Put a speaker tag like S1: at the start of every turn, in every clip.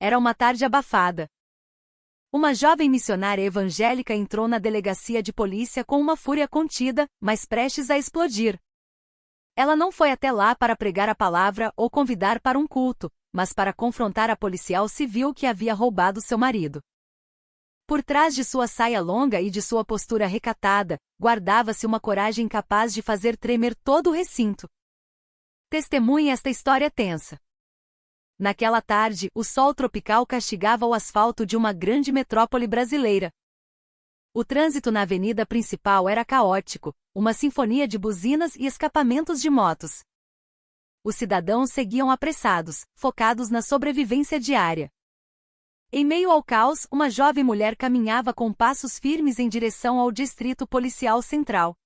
S1: Era uma tarde abafada. Uma jovem missionária evangélica entrou na delegacia de polícia com uma fúria contida, mas prestes a explodir. Ela não foi até lá para pregar a palavra ou convidar para um culto, mas para confrontar a policial civil que havia roubado seu marido. Por trás de sua saia longa e de sua postura recatada, guardava-se uma coragem capaz de fazer tremer todo o recinto. Testemunhe esta história tensa. Naquela tarde, o sol tropical castigava o asfalto de uma grande metrópole brasileira. O trânsito na avenida principal era caótico, uma sinfonia de buzinas e escapamentos de motos. Os cidadãos seguiam apressados, focados na sobrevivência diária. Em meio ao caos, uma jovem mulher caminhava com passos firmes em direção ao Distrito Policial Central.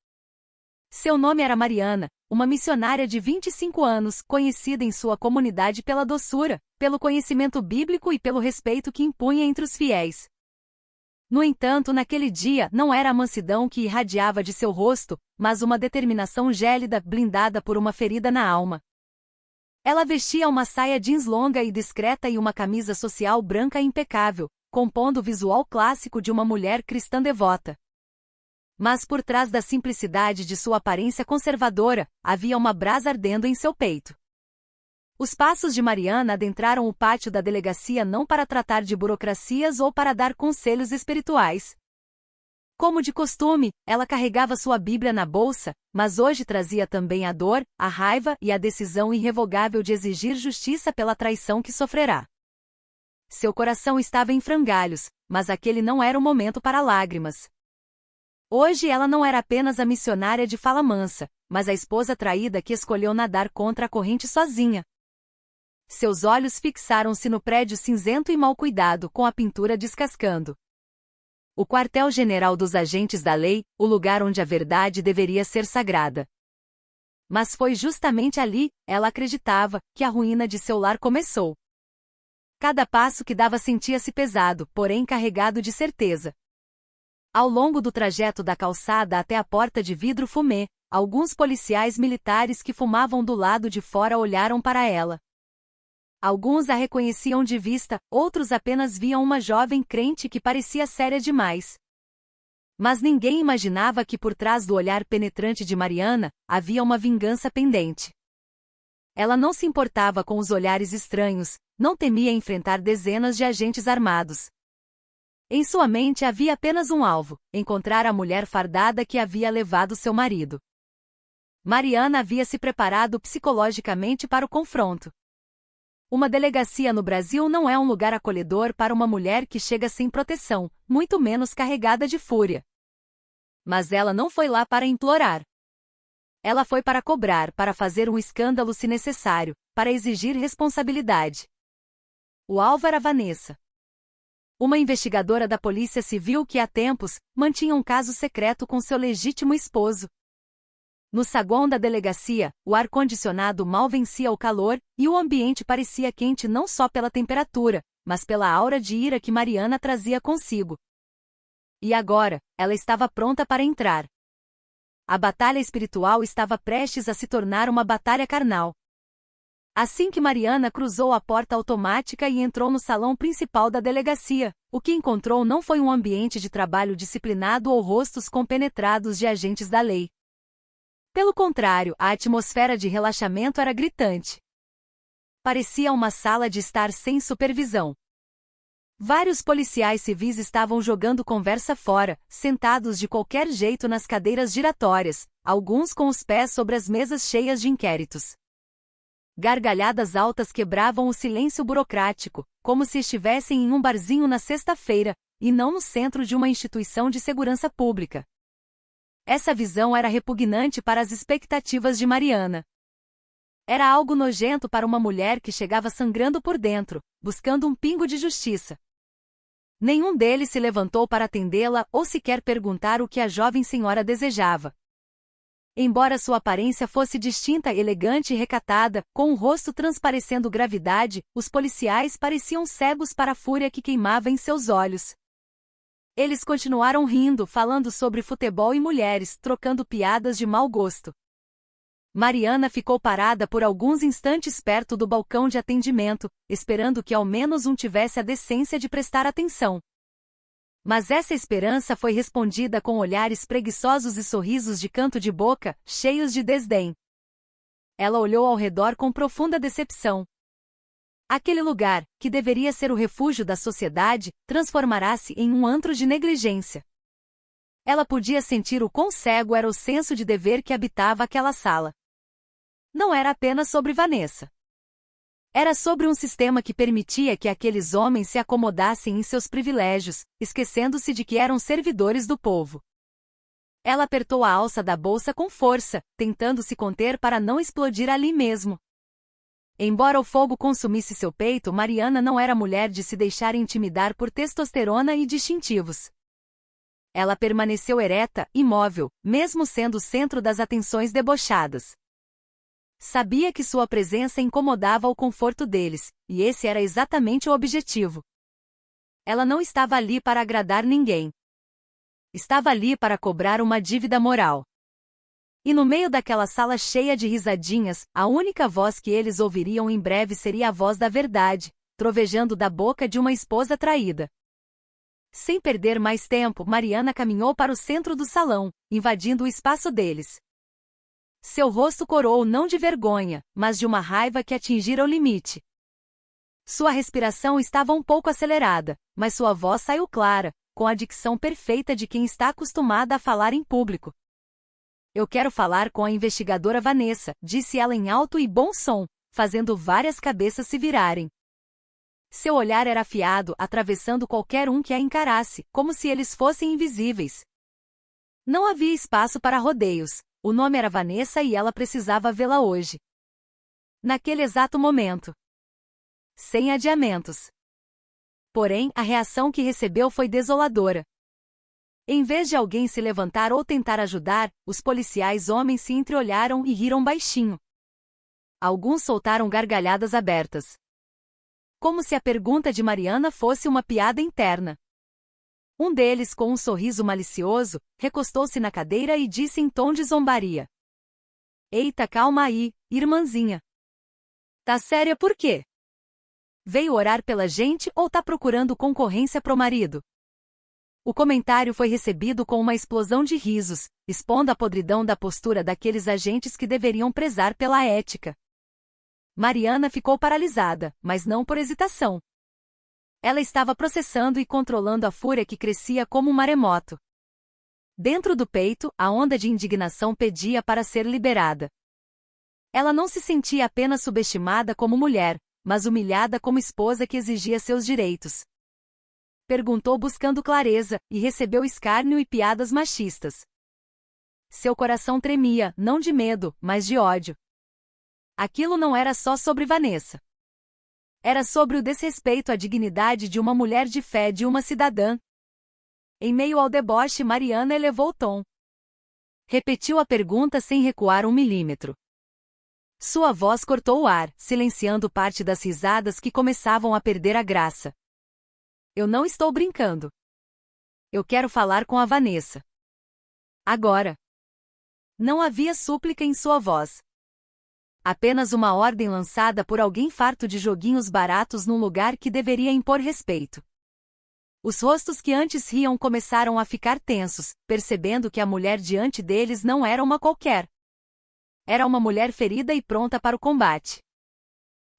S1: Seu nome era Mariana, uma missionária de 25 anos, conhecida em sua comunidade pela doçura, pelo conhecimento bíblico e pelo respeito que impunha entre os fiéis. No entanto, naquele dia não era a mansidão que irradiava de seu rosto, mas uma determinação gélida, blindada por uma ferida na alma. Ela vestia uma saia jeans longa e discreta e uma camisa social branca impecável, compondo o visual clássico de uma mulher cristã devota. Mas por trás da simplicidade de sua aparência conservadora, havia uma brasa ardendo em seu peito. Os passos de Mariana adentraram o pátio da delegacia não para tratar de burocracias ou para dar conselhos espirituais. Como de costume, ela carregava sua Bíblia na bolsa, mas hoje trazia também a dor, a raiva e a decisão irrevogável de exigir justiça pela traição que sofrerá. Seu coração estava em frangalhos, mas aquele não era o momento para lágrimas. Hoje ela não era apenas a missionária de fala mansa, mas a esposa traída que escolheu nadar contra a corrente sozinha. Seus olhos fixaram-se no prédio cinzento e mal cuidado, com a pintura descascando. O quartel-general dos agentes da lei, o lugar onde a verdade deveria ser sagrada. Mas foi justamente ali, ela acreditava, que a ruína de seu lar começou. Cada passo que dava sentia-se pesado, porém carregado de certeza. Ao longo do trajeto da calçada até a porta de vidro fumê, alguns policiais militares que fumavam do lado de fora olharam para ela. Alguns a reconheciam de vista, outros apenas viam uma jovem crente que parecia séria demais. Mas ninguém imaginava que por trás do olhar penetrante de Mariana, havia uma vingança pendente. Ela não se importava com os olhares estranhos, não temia enfrentar dezenas de agentes armados. Em sua mente havia apenas um alvo: encontrar a mulher fardada que havia levado seu marido. Mariana havia se preparado psicologicamente para o confronto. Uma delegacia no Brasil não é um lugar acolhedor para uma mulher que chega sem proteção, muito menos carregada de fúria. Mas ela não foi lá para implorar. Ela foi para cobrar, para fazer um escândalo se necessário, para exigir responsabilidade. O alvo era Vanessa, uma investigadora da Polícia Civil que há tempos mantinha um caso secreto com seu legítimo esposo. No saguão da delegacia, o ar-condicionado mal vencia o calor, e o ambiente parecia quente não só pela temperatura, mas pela aura de ira que Mariana trazia consigo. E agora, ela estava pronta para entrar. A batalha espiritual estava prestes a se tornar uma batalha carnal. Assim que Mariana cruzou a porta automática e entrou no salão principal da delegacia, o que encontrou não foi um ambiente de trabalho disciplinado ou rostos compenetrados de agentes da lei. Pelo contrário, a atmosfera de relaxamento era gritante. Parecia uma sala de estar sem supervisão. Vários policiais civis estavam jogando conversa fora, sentados de qualquer jeito nas cadeiras giratórias, alguns com os pés sobre as mesas cheias de inquéritos. Gargalhadas altas quebravam o silêncio burocrático, como se estivessem em um barzinho na sexta-feira, e não no centro de uma instituição de segurança pública. Essa visão era repugnante para as expectativas de Mariana. Era algo nojento para uma mulher que chegava sangrando por dentro, buscando um pingo de justiça. Nenhum deles se levantou para atendê-la ou sequer perguntar o que a jovem senhora desejava. Embora sua aparência fosse distinta, elegante e recatada, com o rosto transparecendo gravidade, os policiais pareciam cegos para a fúria que queimava em seus olhos. Eles continuaram rindo, falando sobre futebol e mulheres, trocando piadas de mau gosto. Mariana ficou parada por alguns instantes perto do balcão de atendimento, esperando que ao menos um tivesse a decência de prestar atenção. Mas essa esperança foi respondida com olhares preguiçosos e sorrisos de canto de boca, cheios de desdém. Ela olhou ao redor com profunda decepção. Aquele lugar, que deveria ser o refúgio da sociedade, transformará-se em um antro de negligência. Ela podia sentir o quão cego era o senso de dever que habitava aquela sala. Não era apenas sobre Vanessa. Era sobre um sistema que permitia que aqueles homens se acomodassem em seus privilégios, esquecendo-se de que eram servidores do povo. Ela apertou a alça da bolsa com força, tentando se conter para não explodir ali mesmo. Embora o fogo consumisse seu peito, Mariana não era mulher de se deixar intimidar por testosterona e distintivos. Ela permaneceu ereta, imóvel, mesmo sendo o centro das atenções debochadas. Sabia que sua presença incomodava o conforto deles, e esse era exatamente o objetivo. Ela não estava ali para agradar ninguém. Estava ali para cobrar uma dívida moral. E no meio daquela sala cheia de risadinhas, a única voz que eles ouviriam em breve seria a voz da verdade, trovejando da boca de uma esposa traída. Sem perder mais tempo, Mariana caminhou para o centro do salão, invadindo o espaço deles. Seu rosto coroou não de vergonha, mas de uma raiva que atingira o limite. Sua respiração estava um pouco acelerada, mas sua voz saiu clara, com a dicção perfeita de quem está acostumada a falar em público. Eu quero falar com a investigadora Vanessa, disse ela em alto e bom som, fazendo várias cabeças se virarem. Seu olhar era afiado, atravessando qualquer um que a encarasse, como se eles fossem invisíveis. Não havia espaço para rodeios. O nome era Vanessa e ela precisava vê-la hoje. Naquele exato momento. Sem adiamentos. Porém, a reação que recebeu foi desoladora. Em vez de alguém se levantar ou tentar ajudar, os policiais homens se entreolharam e riram baixinho. Alguns soltaram gargalhadas abertas. Como se a pergunta de Mariana fosse uma piada interna. Um deles, com um sorriso malicioso, recostou-se na cadeira e disse em tom de zombaria: Eita, calma aí, irmãzinha. Tá séria por quê? Veio orar pela gente ou tá procurando concorrência pro marido? O comentário foi recebido com uma explosão de risos, expondo a podridão da postura daqueles agentes que deveriam prezar pela ética. Mariana ficou paralisada, mas não por hesitação. Ela estava processando e controlando a fúria que crescia como um maremoto. Dentro do peito, a onda de indignação pedia para ser liberada. Ela não se sentia apenas subestimada como mulher, mas humilhada como esposa que exigia seus direitos. Perguntou buscando clareza, e recebeu escárnio e piadas machistas. Seu coração tremia, não de medo, mas de ódio. Aquilo não era só sobre Vanessa. Era sobre o desrespeito à dignidade de uma mulher de fé, de uma cidadã. Em meio ao deboche, Mariana elevou o tom. Repetiu a pergunta sem recuar 1 milímetro. Sua voz cortou o ar, silenciando parte das risadas que começavam a perder a graça. Eu não estou brincando. Eu quero falar com a Vanessa. Agora. Não havia súplica em sua voz. Apenas uma ordem lançada por alguém farto de joguinhos baratos num lugar que deveria impor respeito. Os rostos que antes riam começaram a ficar tensos, percebendo que a mulher diante deles não era uma qualquer. Era uma mulher ferida e pronta para o combate.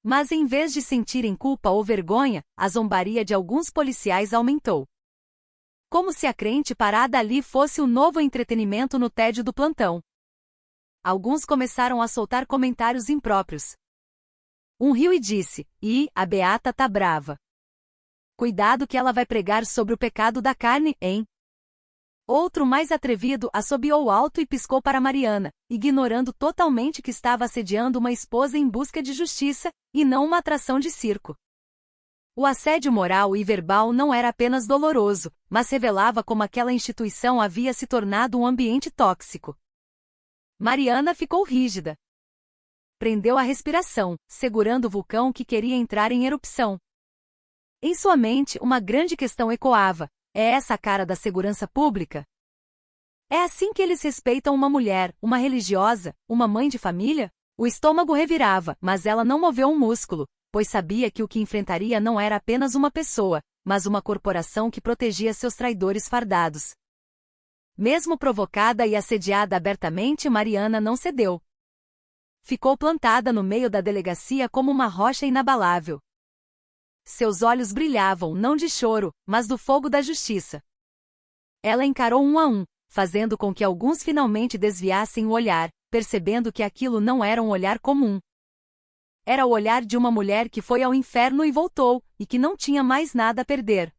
S1: Mas em vez de sentirem culpa ou vergonha, a zombaria de alguns policiais aumentou. Como se a crente parada ali fosse o novo entretenimento no tédio do plantão. Alguns começaram a soltar comentários impróprios. Um riu e disse: a beata tá brava. Cuidado que ela vai pregar sobre o pecado da carne, hein? Outro, mais atrevido, assobiou alto e piscou para Mariana, ignorando totalmente que estava assediando uma esposa em busca de justiça, e não uma atração de circo. O assédio moral e verbal não era apenas doloroso, mas revelava como aquela instituição havia se tornado um ambiente tóxico. Mariana ficou rígida. Prendeu a respiração, segurando o vulcão que queria entrar em erupção. Em sua mente, uma grande questão ecoava: é essa a cara da segurança pública? É assim que eles respeitam uma mulher, uma religiosa, uma mãe de família? O estômago revirava, mas ela não moveu um músculo, pois sabia que o que enfrentaria não era apenas uma pessoa, mas uma corporação que protegia seus traidores fardados. Mesmo provocada e assediada abertamente, Mariana não cedeu. Ficou plantada no meio da delegacia como uma rocha inabalável. Seus olhos brilhavam não de choro, mas do fogo da justiça. Ela encarou um a um, fazendo com que alguns finalmente desviassem o olhar, percebendo que aquilo não era um olhar comum. Era o olhar de uma mulher que foi ao inferno e voltou, e que não tinha mais nada a perder.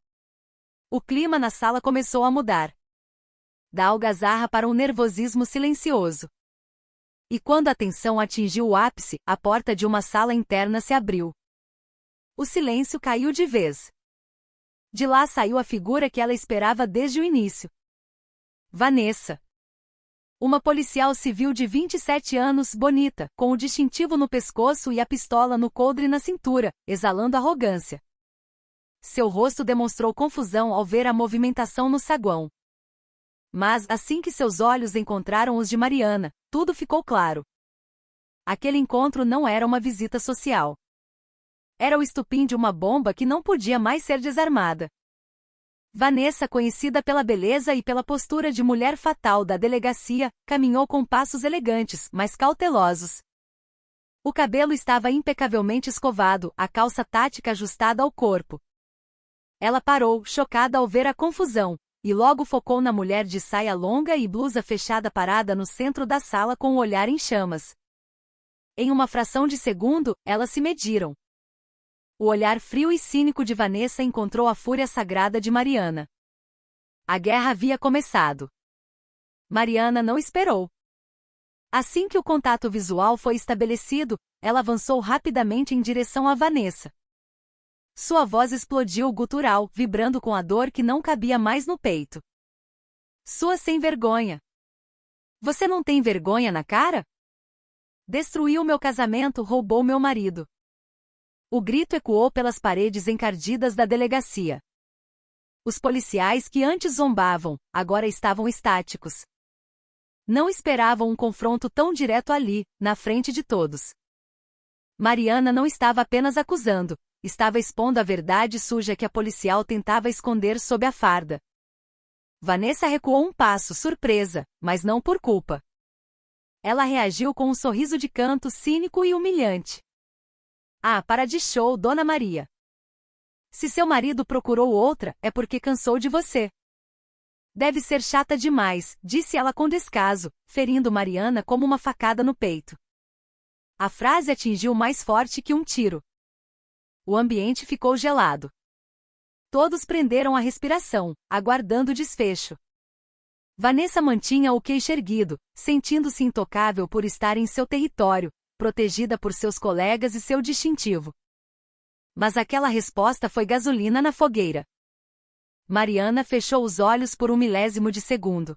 S1: O clima na sala começou a mudar. Da algazarra para um nervosismo silencioso. E quando a tensão atingiu o ápice, a porta de uma sala interna se abriu. O silêncio caiu de vez. De lá saiu a figura que ela esperava desde o início. Vanessa. Uma policial civil de 27 anos, bonita, com o distintivo no pescoço e a pistola no coldre na cintura, exalando arrogância. Seu rosto demonstrou confusão ao ver a movimentação no saguão. Mas, assim que seus olhos encontraram os de Mariana, tudo ficou claro. Aquele encontro não era uma visita social. Era o estupim de uma bomba que não podia mais ser desarmada. Vanessa, conhecida pela beleza e pela postura de mulher fatal da delegacia, caminhou com passos elegantes, mas cautelosos. O cabelo estava impecavelmente escovado, a calça tática ajustada ao corpo. Ela parou, chocada ao ver a confusão, e logo focou na mulher de saia longa e blusa fechada parada no centro da sala com o olhar em chamas. Em uma fração de segundo, elas se mediram. O olhar frio e cínico de Vanessa encontrou a fúria sagrada de Mariana. A guerra havia começado. Mariana não esperou. Assim que o contato visual foi estabelecido, ela avançou rapidamente em direção a Vanessa. Sua voz explodiu gutural, vibrando com a dor que não cabia mais no peito. Sua sem vergonha. Você não tem vergonha na cara? Destruiu meu casamento, roubou meu marido. O grito ecoou pelas paredes encardidas da delegacia. Os policiais que antes zombavam, agora estavam estáticos. Não esperavam um confronto tão direto ali, na frente de todos. Mariana não estava apenas acusando, estava expondo a verdade suja que a policial tentava esconder sob a farda. Vanessa recuou um passo, surpresa, mas não por culpa. Ela reagiu com um sorriso de canto cínico e humilhante. Ah, para de show, Dona Maria. Se seu marido procurou outra, é porque cansou de você. Deve ser chata demais, disse ela com descaso, ferindo Mariana como uma facada no peito. A frase atingiu mais forte que um tiro. O ambiente ficou gelado. Todos prenderam a respiração, aguardando o desfecho. Vanessa mantinha o queixo erguido, sentindo-se intocável por estar em seu território, protegida por seus colegas e seu distintivo. Mas aquela resposta foi gasolina na fogueira. Mariana fechou os olhos por um milésimo de segundo.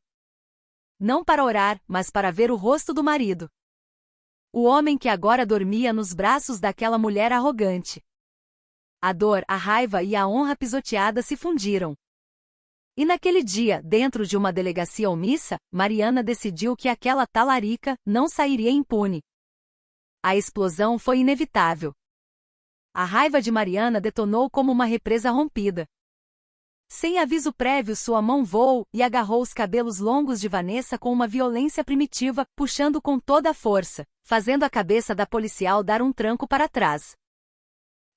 S1: Não para orar, mas para ver o rosto do marido. O homem que agora dormia nos braços daquela mulher arrogante. A dor, a raiva e a honra pisoteada se fundiram. E naquele dia, dentro de uma delegacia omissa, Mariana decidiu que aquela talarica não sairia impune. A explosão foi inevitável. A raiva de Mariana detonou como uma represa rompida. Sem aviso prévio, sua mão voou e agarrou os cabelos longos de Vanessa com uma violência primitiva, puxando com toda a força, fazendo a cabeça da policial dar um tranco para trás.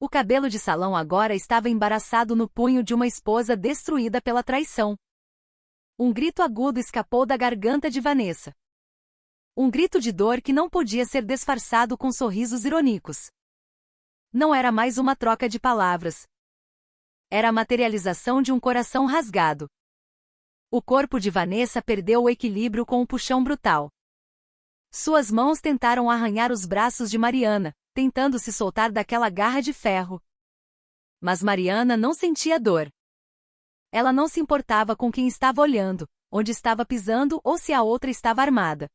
S1: O cabelo de salão agora estava embaraçado no punho de uma esposa destruída pela traição. Um grito agudo escapou da garganta de Vanessa. Um grito de dor que não podia ser disfarçado com sorrisos irônicos. Não era mais uma troca de palavras. Era a materialização de um coração rasgado. O corpo de Vanessa perdeu o equilíbrio com um puxão brutal. Suas mãos tentaram arranhar os braços de Mariana, tentando se soltar daquela garra de ferro. Mas Mariana não sentia dor. Ela não se importava com quem estava olhando, onde estava pisando ou se a outra estava armada.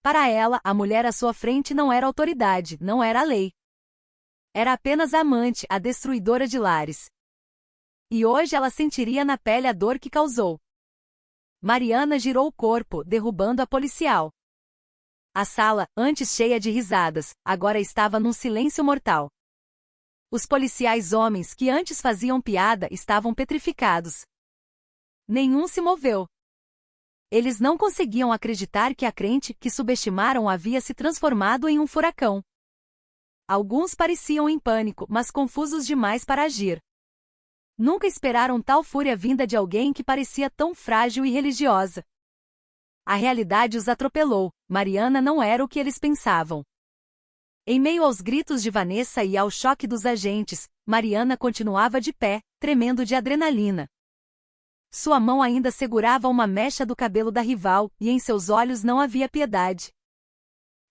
S1: Para ela, a mulher à sua frente não era autoridade, não era a lei. Era apenas a amante, a destruidora de lares. E hoje ela sentiria na pele a dor que causou. Mariana girou o corpo, derrubando a policial. A sala, antes cheia de risadas, agora estava num silêncio mortal. Os policiais homens que antes faziam piada estavam petrificados. Nenhum se moveu. Eles não conseguiam acreditar que a crente que subestimaram havia se transformado em um furacão. Alguns pareciam em pânico, mas confusos demais para agir. Nunca esperaram tal fúria vinda de alguém que parecia tão frágil e religiosa. A realidade os atropelou. Mariana não era o que eles pensavam. Em meio aos gritos de Vanessa e ao choque dos agentes, Mariana continuava de pé, tremendo de adrenalina. Sua mão ainda segurava uma mecha do cabelo da rival, e em seus olhos não havia piedade.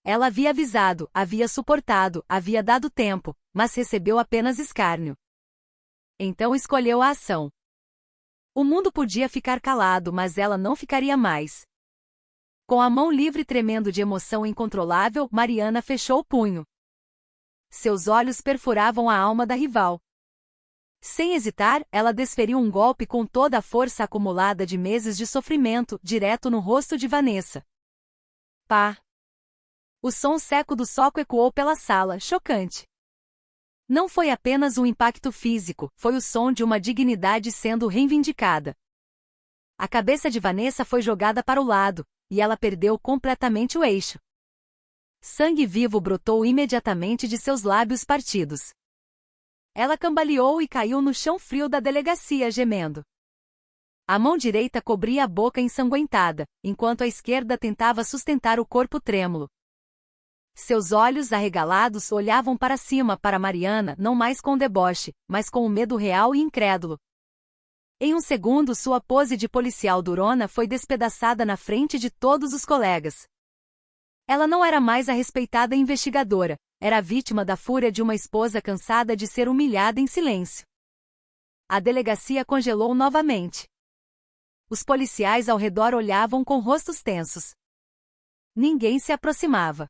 S1: Ela havia avisado, havia suportado, havia dado tempo, mas recebeu apenas escárnio. Então escolheu a ação. O mundo podia ficar calado, mas ela não ficaria mais. Com a mão livre tremendo de emoção incontrolável, Mariana fechou o punho. Seus olhos perfuravam a alma da rival. Sem hesitar, ela desferiu um golpe com toda a força acumulada de meses de sofrimento, direto no rosto de Vanessa. Pá! O som seco do soco ecoou pela sala, chocante. Não foi apenas um impacto físico, foi o som de uma dignidade sendo reivindicada. A cabeça de Vanessa foi jogada para o lado, e ela perdeu completamente o eixo. Sangue vivo brotou imediatamente de seus lábios partidos. Ela cambaleou e caiu no chão frio da delegacia gemendo. A mão direita cobria a boca ensanguentada, enquanto a esquerda tentava sustentar o corpo trêmulo. Seus olhos arregalados olhavam para cima para Mariana não mais com deboche, mas com o medo real e incrédulo. Em um segundo sua pose de policial durona foi despedaçada na frente de todos os colegas. Ela não era mais a respeitada investigadora, era a vítima da fúria de uma esposa cansada de ser humilhada em silêncio. A delegacia congelou novamente. Os policiais ao redor olhavam com rostos tensos. Ninguém se aproximava.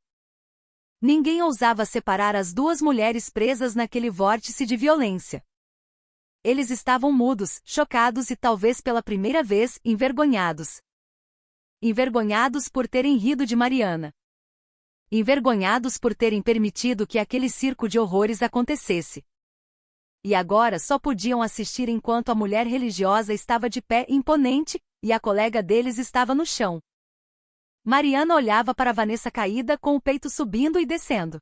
S1: Ninguém ousava separar as duas mulheres presas naquele vórtice de violência. Eles estavam mudos, chocados e talvez pela primeira vez, envergonhados. Envergonhados por terem rido de Mariana. Envergonhados por terem permitido que aquele circo de horrores acontecesse. E agora só podiam assistir enquanto a mulher religiosa estava de pé imponente, e a colega deles estava no chão. Mariana olhava para Vanessa caída com o peito subindo e descendo.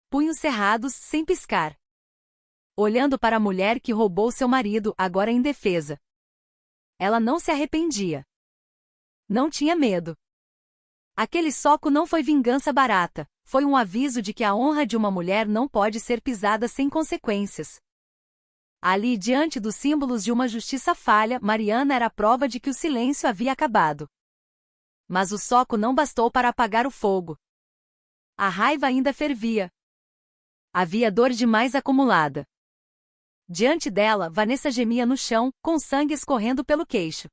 S1: Punhos cerrados, sem piscar. Olhando para a mulher que roubou seu marido, agora indefesa. Ela não se arrependia. Não tinha medo. Aquele soco não foi vingança barata, foi um aviso de que a honra de uma mulher não pode ser pisada sem consequências. Ali, diante dos símbolos de uma justiça falha, Mariana era a prova de que o silêncio havia acabado. Mas o soco não bastou para apagar o fogo. A raiva ainda fervia. Havia dor demais acumulada. Diante dela, Vanessa gemia no chão, com sangue escorrendo pelo queixo.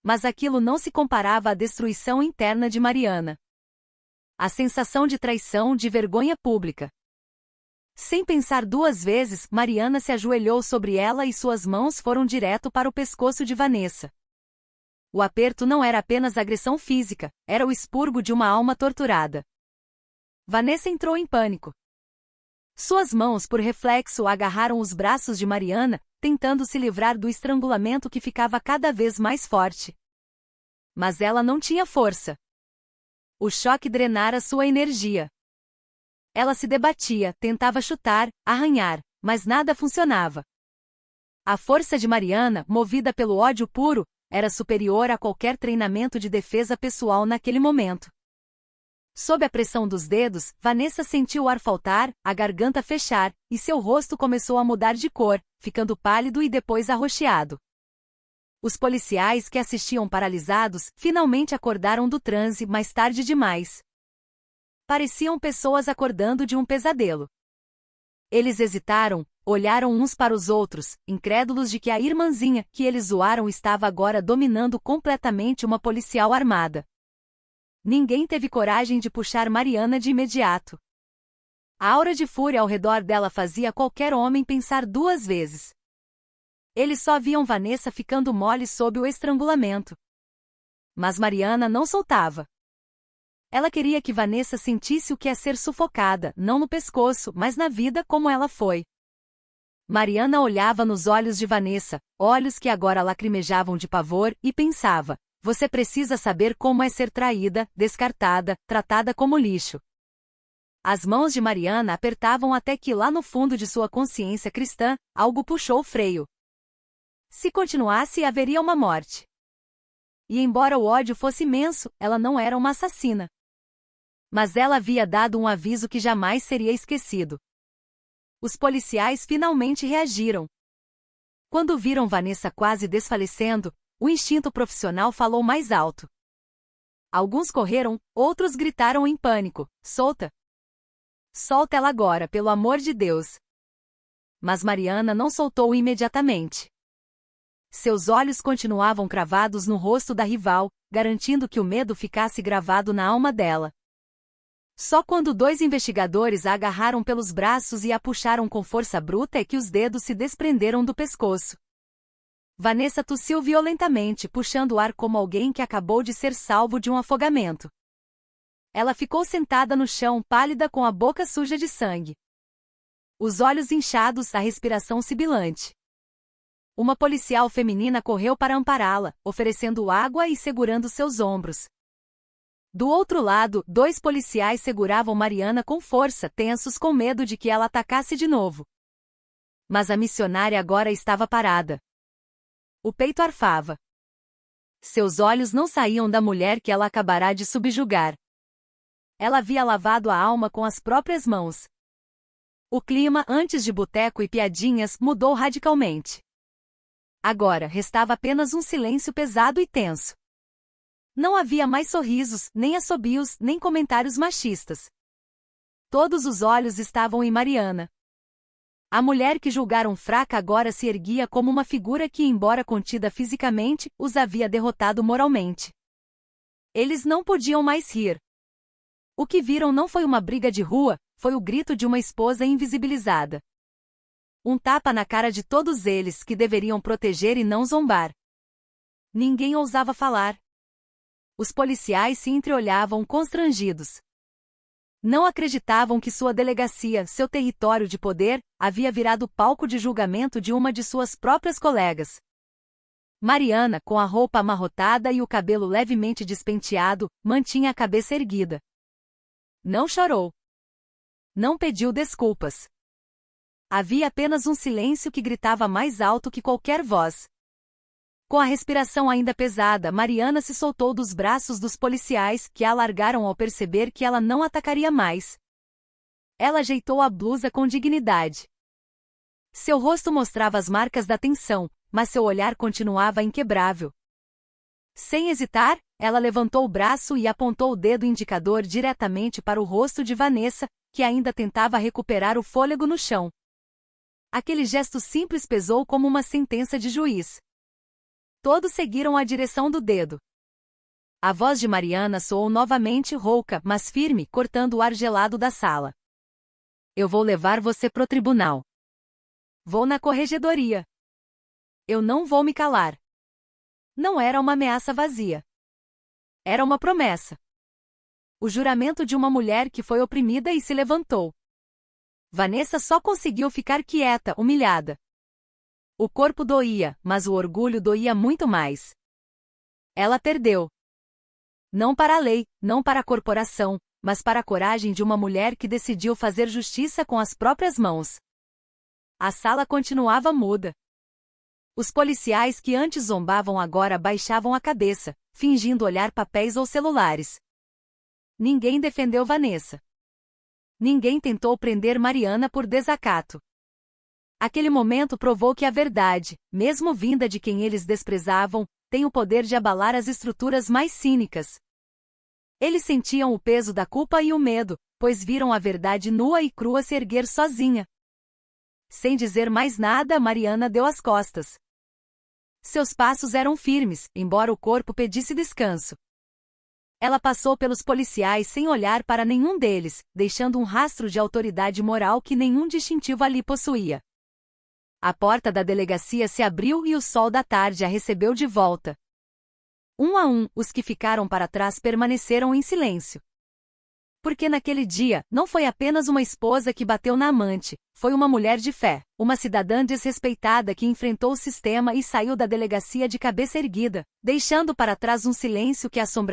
S1: Mas aquilo não se comparava à destruição interna de Mariana. A sensação de traição, de vergonha pública. Sem pensar duas vezes, Mariana se ajoelhou sobre ela e suas mãos foram direto para o pescoço de Vanessa. O aperto não era apenas agressão física, era o expurgo de uma alma torturada. Vanessa entrou em pânico. Suas mãos, por reflexo, agarraram os braços de Mariana, tentando se livrar do estrangulamento que ficava cada vez mais forte. Mas ela não tinha força. O choque drenara sua energia. Ela se debatia, tentava chutar, arranhar, mas nada funcionava. A força de Mariana, movida pelo ódio puro, era superior a qualquer treinamento de defesa pessoal naquele momento. Sob a pressão dos dedos, Vanessa sentiu o ar faltar, a garganta fechar, e seu rosto começou a mudar de cor, ficando pálido e depois arroxeado. Os policiais que assistiam paralisados, finalmente acordaram do transe mais tarde demais. Pareciam pessoas acordando de um pesadelo. Eles hesitaram, olharam uns para os outros, incrédulos de que a irmãzinha que eles zoaram estava agora dominando completamente uma policial armada. Ninguém teve coragem de puxar Mariana de imediato. A aura de fúria ao redor dela fazia qualquer homem pensar duas vezes. Eles só viam Vanessa ficando mole sob o estrangulamento. Mas Mariana não soltava. Ela queria que Vanessa sentisse o que é ser sufocada, não no pescoço, mas na vida como ela foi. Mariana olhava nos olhos de Vanessa, olhos que agora lacrimejavam de pavor, e pensava: você precisa saber como é ser traída, descartada, tratada como lixo. As mãos de Mariana apertavam até que lá no fundo de sua consciência cristã, algo puxou o freio. Se continuasse, haveria uma morte. E embora o ódio fosse imenso, ela não era uma assassina. Mas ela havia dado um aviso que jamais seria esquecido. Os policiais finalmente reagiram. Quando viram Vanessa quase desfalecendo, o instinto profissional falou mais alto. Alguns correram, outros gritaram em pânico: solta! Solta ela agora, pelo amor de Deus! Mas Mariana não soltou imediatamente. Seus olhos continuavam cravados no rosto da rival, garantindo que o medo ficasse gravado na alma dela. Só quando 2 investigadores a agarraram pelos braços e a puxaram com força bruta é que os dedos se desprenderam do pescoço. Vanessa tossiu violentamente, puxando o ar como alguém que acabou de ser salvo de um afogamento. Ela ficou sentada no chão, pálida, com a boca suja de sangue. Os olhos inchados, a respiração sibilante. Uma policial feminina correu para ampará-la, oferecendo água e segurando seus ombros. Do outro lado, 2 policiais seguravam Mariana com força, tensos com medo de que ela atacasse de novo. Mas a missionária agora estava parada. O peito arfava. Seus olhos não saíam da mulher que ela acabará de subjugar. Ela havia lavado a alma com as próprias mãos. O clima, antes de boteco e piadinhas, mudou radicalmente. Agora, restava apenas um silêncio pesado e tenso. Não havia mais sorrisos, nem assobios, nem comentários machistas. Todos os olhos estavam em Mariana. A mulher que julgaram fraca agora se erguia como uma figura que, embora contida fisicamente, os havia derrotado moralmente. Eles não podiam mais rir. O que viram não foi uma briga de rua, foi o grito de uma esposa invisibilizada. Um tapa na cara de todos eles que deveriam proteger e não zombar. Ninguém ousava falar. Os policiais se entreolhavam constrangidos. Não acreditavam que sua delegacia, seu território de poder, havia virado palco de julgamento de uma de suas próprias colegas. Mariana, com a roupa amarrotada e o cabelo levemente despenteado, mantinha a cabeça erguida. Não chorou. Não pediu desculpas. Havia apenas um silêncio que gritava mais alto que qualquer voz. Com a respiração ainda pesada, Mariana se soltou dos braços dos policiais, que a alargaram ao perceber que ela não atacaria mais. Ela ajeitou a blusa com dignidade. Seu rosto mostrava as marcas da tensão, mas seu olhar continuava inquebrável. Sem hesitar, ela levantou o braço e apontou o dedo indicador diretamente para o rosto de Vanessa, que ainda tentava recuperar o fôlego no chão. Aquele gesto simples pesou como uma sentença de juiz. Todos seguiram a direção do dedo. A voz de Mariana soou novamente rouca, mas firme, cortando o ar gelado da sala. Eu vou levar você pro tribunal. Vou na corregedoria. Eu não vou me calar. Não era uma ameaça vazia. Era uma promessa. O juramento de uma mulher que foi oprimida e se levantou. Vanessa só conseguiu ficar quieta, humilhada. O corpo doía, mas o orgulho doía muito mais. Ela perdeu. Não para a lei, não para a corporação, mas para a coragem de uma mulher que decidiu fazer justiça com as próprias mãos. A sala continuava muda. Os policiais que antes zombavam agora baixavam a cabeça, fingindo olhar papéis ou celulares. Ninguém defendeu Vanessa. Ninguém tentou prender Mariana por desacato. Aquele momento provou que a verdade, mesmo vinda de quem eles desprezavam, tem o poder de abalar as estruturas mais cínicas. Eles sentiam o peso da culpa e o medo, pois viram a verdade nua e crua se erguer sozinha. Sem dizer mais nada, Mariana deu as costas. Seus passos eram firmes, embora o corpo pedisse descanso. Ela passou pelos policiais sem olhar para nenhum deles, deixando um rastro de autoridade moral que nenhum distintivo ali possuía. A porta da delegacia se abriu e o sol da tarde a recebeu de volta. Um a um, os que ficaram para trás permaneceram em silêncio. Porque naquele dia, não foi apenas uma esposa que bateu na amante, foi uma mulher de fé, uma cidadã desrespeitada que enfrentou o sistema e saiu da delegacia de cabeça erguida, deixando para trás um silêncio que assombraria